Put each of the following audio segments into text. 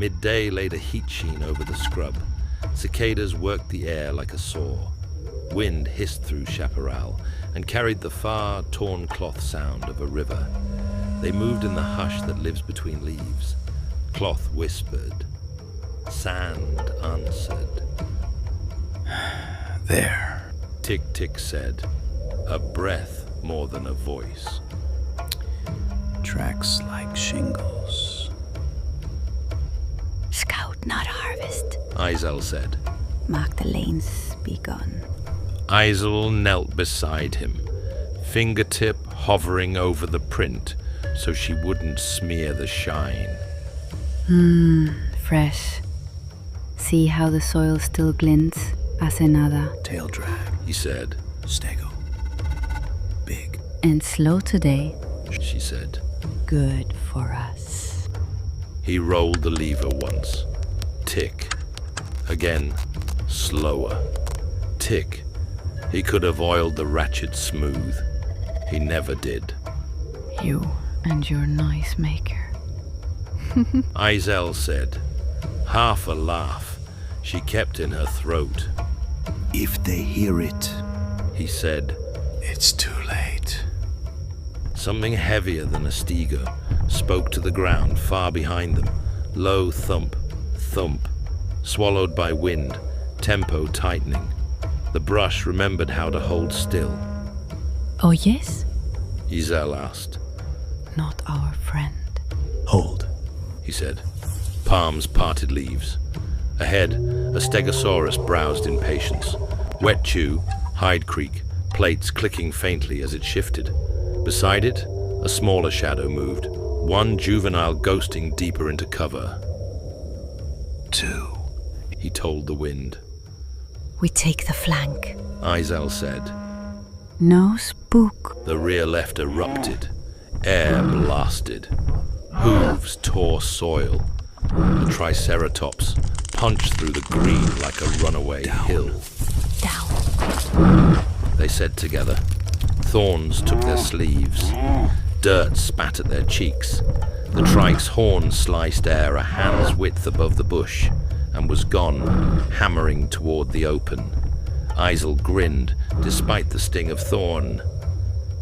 Midday laid a heat sheen over the scrub. Cicadas worked the air like a saw. Wind hissed through chaparral and carried the far, torn cloth sound of a river. They moved in the hush that lives between leaves. Cloth whispered. Sand answered. There. Tick-Tick said, a breath more than a voice. Tracks like shingles. Scout, not harvest. Izel said. Mark the lanes begun. Izel knelt beside him, fingertip hovering over the print so she wouldn't smear the shine. Fresh. See how the soil still glints? Hace nada. Tail drag. He said. Stego. Big. And slow today. She said. Good for us. He rolled the lever once. Tick. Again, slower. Tick. He could have oiled the ratchet smooth. He never did. You and your noise maker. Izel said, half a laugh she kept in her throat. If they hear it, He said, it's too late. something heavier than a stego spoke to the ground far behind them. Low thump, thump, swallowed by wind, tempo tightening. The brush remembered how to hold still. Oh yes? Izel asked. Not our friend. Hold. He said. Palms parted leaves. Ahead, a stegosaurus browsed in patience. Wet chew, hide creak, plates clicking faintly as it shifted. Beside it, a smaller shadow moved, one juvenile ghosting deeper into cover. 2. He told the wind. We take the flank. Izel said. No spook. The rear left erupted. Air blasted. Hooves tore soil. The Triceratops punched through the green like a runaway hill. Down. They said together. Thorns took their sleeves. Dirt spat at their cheeks. The trike's horn sliced air a hand's width above the bush and was gone, hammering toward the open. Izel grinned, despite the sting of thorn.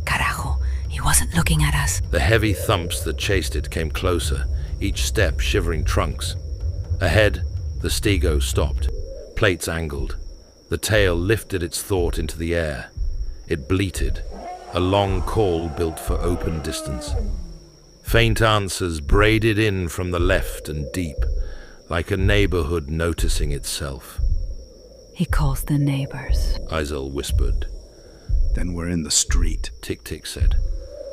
Carajo, he wasn't looking at us. The heavy thumps that chased it came closer, each step shivering trunks. Ahead, the stego stopped, plates angled. The tail lifted its thought into the air. It bleated, a long call built for open distance. Faint answers braided in from the left and deep, like a neighborhood noticing itself. He calls the neighbors. Izel whispered. Then we're in the street. Tick-Tick said.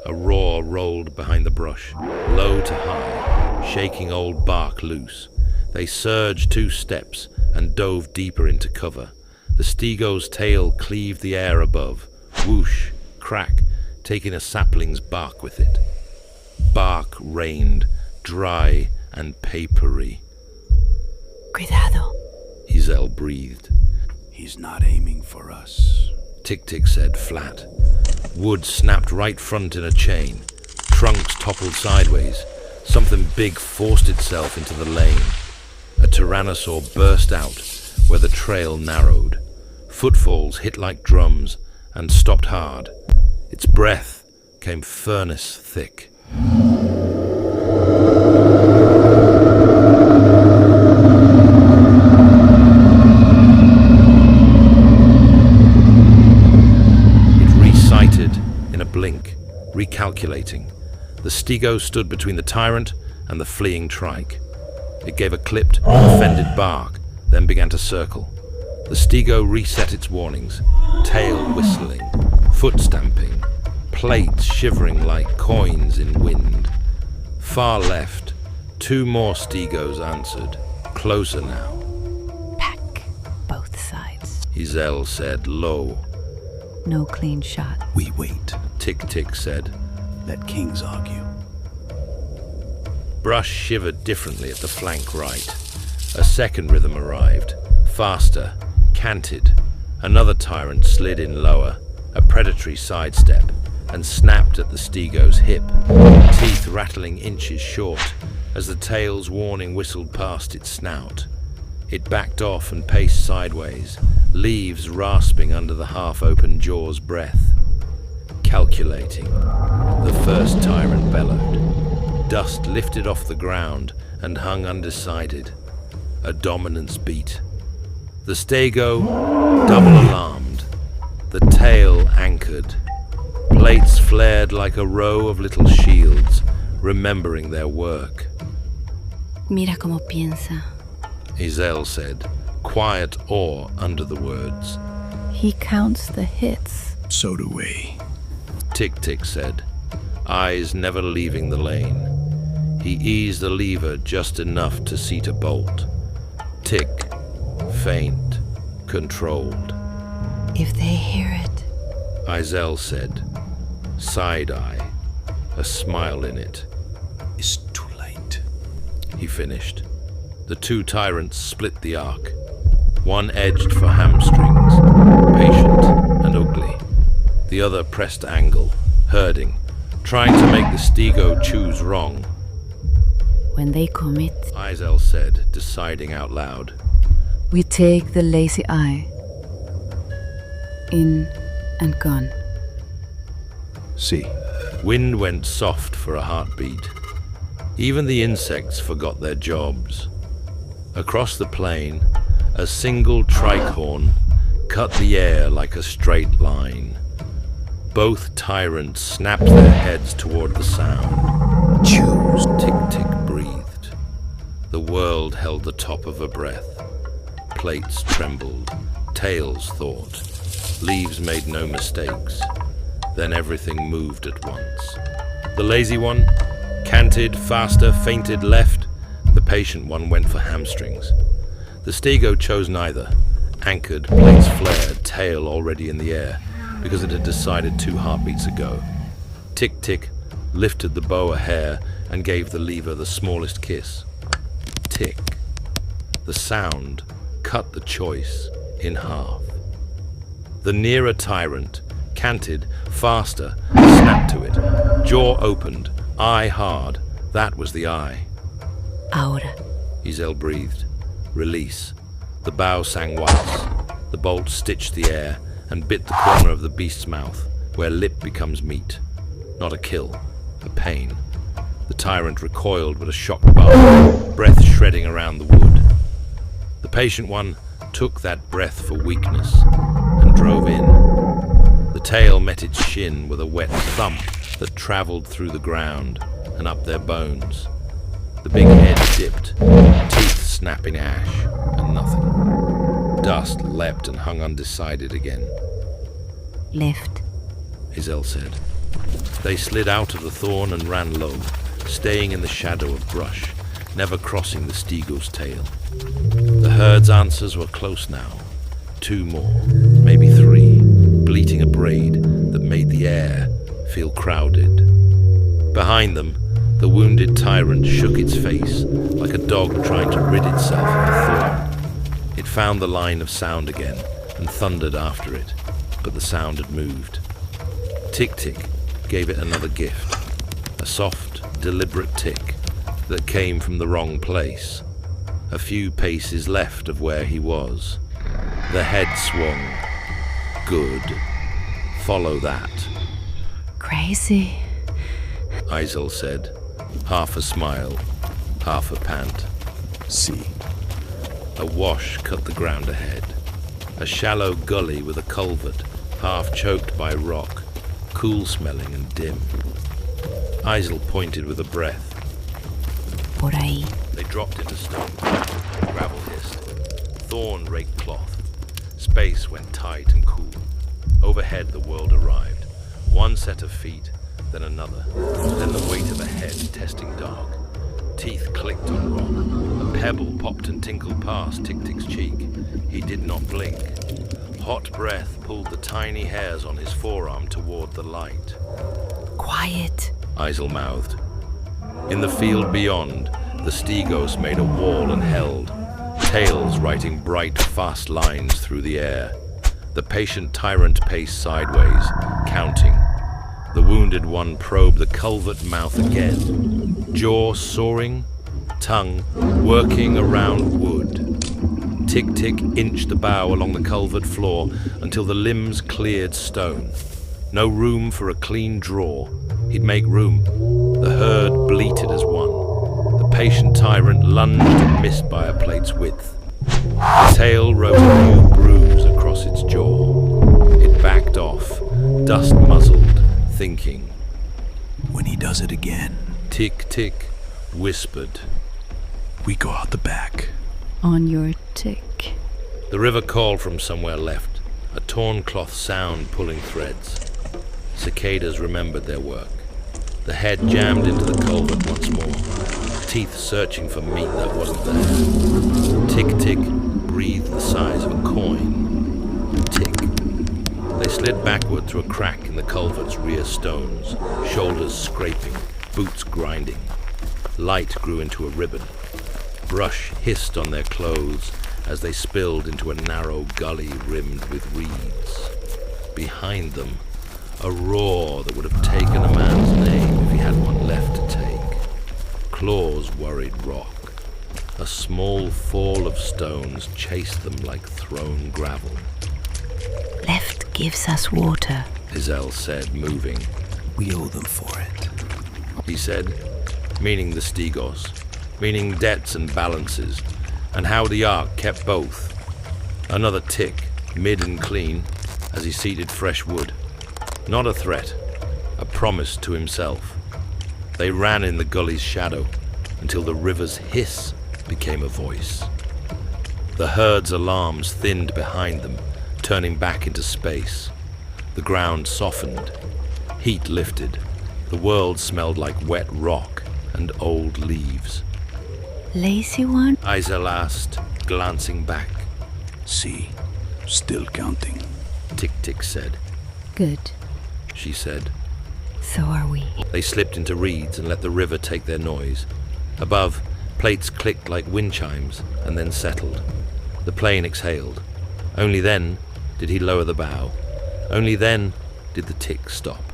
A roar rolled behind the brush, low to high, shaking old bark loose. They surged 2 steps and dove deeper into cover. The stego's tail cleaved the air above. Whoosh, crack, taking a sapling's bark with it. Bark rained, dry and papery. Cuidado. Izel breathed. He's not aiming for us. Tick-Tick said flat. Wood snapped right front in a chain. Trunks toppled sideways. Something big forced itself into the lane. A tyrannosaur burst out where the trail narrowed. Footfalls hit like drums and stopped hard. Its breath came furnace thick. Blink, recalculating. The stego stood between the tyrant and the fleeing trike. It gave a clipped, offended bark, then began to circle. The stego reset its warnings, tail whistling, foot stamping, plates shivering like coins in wind. Far left, 2 more stegos answered, closer now. Pack. Both sides. Izel said low. No clean shot. We wait. Tick-Tick said. Let kings argue. Brush shivered differently at the flank right. A second rhythm arrived, faster, canted. Another tyrant slid in lower, a predatory sidestep, and snapped at the stego's hip, teeth rattling inches short, As the tail's warning whistled past its snout, it backed off and paced sideways, leaves rasping under the half-open jaw's breath. Calculating, the first tyrant bellowed. Dust lifted off the ground and hung undecided. A dominance beat. The stego, double alarmed. The tail anchored. Plates flared like a row of little shields, remembering their work. Mira cómo piensa. Izel said, quiet awe under the words. He counts the hits. So do we. Tick-Tick said, eyes never leaving the lane. He eased the lever just enough to seat a bolt. Tick, faint, controlled. If they hear it. Izel said, side-eye, a smile in it. It's too late. He finished. The two tyrants split the arc. One edged for hamstrings, patient and ugly. The other pressed angle, herding, trying to make the stego choose wrong. When they commit, Izel said, deciding out loud. We take the lazy eye. in and gone. See. Wind went soft for a heartbeat. Even the insects forgot their jobs. Across the plain, a single tricorn cut the air like a straight line. Both tyrants snapped their heads toward the sound. Choose. Tick-Tick breathed. The world held the top of a breath. Plates trembled. Tails thought. Leaves made no mistakes. Then everything moved at once. The lazy one canted faster, feinted left. The patient one went for hamstrings. The stego chose neither. Anchored, plates flared, tail already in the air, because it had decided 2 heartbeats ago. Tick-Tick lifted the bow a hair and gave the lever the smallest kiss. Tick. The sound cut the choice in half. The nearer tyrant canted, faster, snapped to it. Jaw opened, eye hard. That was the eye. Ahora. Izel breathed. Release. The bow sang once. The bolt stitched the air and bit the corner of the beast's mouth, where lip becomes meat. Not a kill, a pain. The tyrant recoiled with a shocked bark, breath shredding around the wood. The patient one took that breath for weakness and drove in. The tail met its shin with a wet thump that traveled through the ground and up their bones. The big head dipped, teeth snapping ash, and nothing. Dust leapt and hung undecided again. Left. Izel said. They slid out of the thorn and ran low, staying in the shadow of brush, never crossing the stego's tail. The herd's answers were close now. 2 more, maybe 3, bleating a braid that made the air feel crowded. Behind them, the wounded tyrant shook its face like a dog trying to rid itself of a thorn. It found the line of sound again and thundered after it, but the sound had moved. Tick-Tick gave it another gift, a soft, deliberate tick that came from the wrong place. A few paces left of where he was. The head swung. Good. Follow that. Crazy. Izel said, half a smile, half a pant. See. A wash cut the ground ahead. A shallow gully with a culvert, half choked by rock, cool-smelling and dim. Izel pointed with a breath. Por ahí. They dropped into stone. Gravel hissed. Thorn raked cloth. Space went tight and cool. Overhead the world arrived. One set of feet, then another. Then the weight of a head testing dark. Teeth clicked on rock. A pebble popped and tinkled past Tick-Tick's cheek. He did not blink. Hot breath pulled the tiny hairs on his forearm toward the light. Quiet. Izel mouthed. In the field beyond, the stegos made a wall and held, tails writing bright, fast lines through the air. The patient tyrant paced sideways, counting. The wounded one probed the culvert mouth again, jaw soaring, tongue working around wood. Tick-Tick inched the bow along the culvert floor until the limbs cleared stone. No room for a clean draw. He'd make room. The herd bleated as one. The patient tyrant lunged and missed by a plate's width. The tail wrote a new bruise across its jaw. It backed off, dust-muzzled, thinking. When he does it again, Tick-Tick whispered. we go out the back. On your tick. The river called from somewhere left, a torn cloth sound pulling threads. Cicadas remembered their work. The head jammed into the culvert once more, teeth searching for meat that wasn't there. Tick-Tick breathed the size of a coin. Tick. They slid backward through a crack in the culvert's rear stones, shoulders scraping, boots grinding. Light grew into a ribbon. Brush hissed on their clothes as they spilled into a narrow gully rimmed with reeds. Behind them, a roar that would have taken a man's name if he had one left to take. Claws worried rock. A small fall of stones chased them like thrown gravel. Left gives us water. Izel said, moving. We owe them for it. He said, meaning the Stigos, meaning debts and balances, and how the Ark kept both. Another tick, mid and clean, as he seeded fresh wood. Not a threat, a promise to himself. They ran in the gully's shadow until the river's hiss became a voice. The herd's alarms thinned behind them, turning back into space. The ground softened. Heat lifted. The world smelled like wet rock and old leaves. Lazy one? Izel asked, glancing back. See, still counting. Tick-Tick said. Good. She said. So are we. They slipped into reeds and let the river take their noise. Above, plates clicked like wind chimes and then settled. The plane exhaled. Only then did he lower the bow. Only then did the tick stop.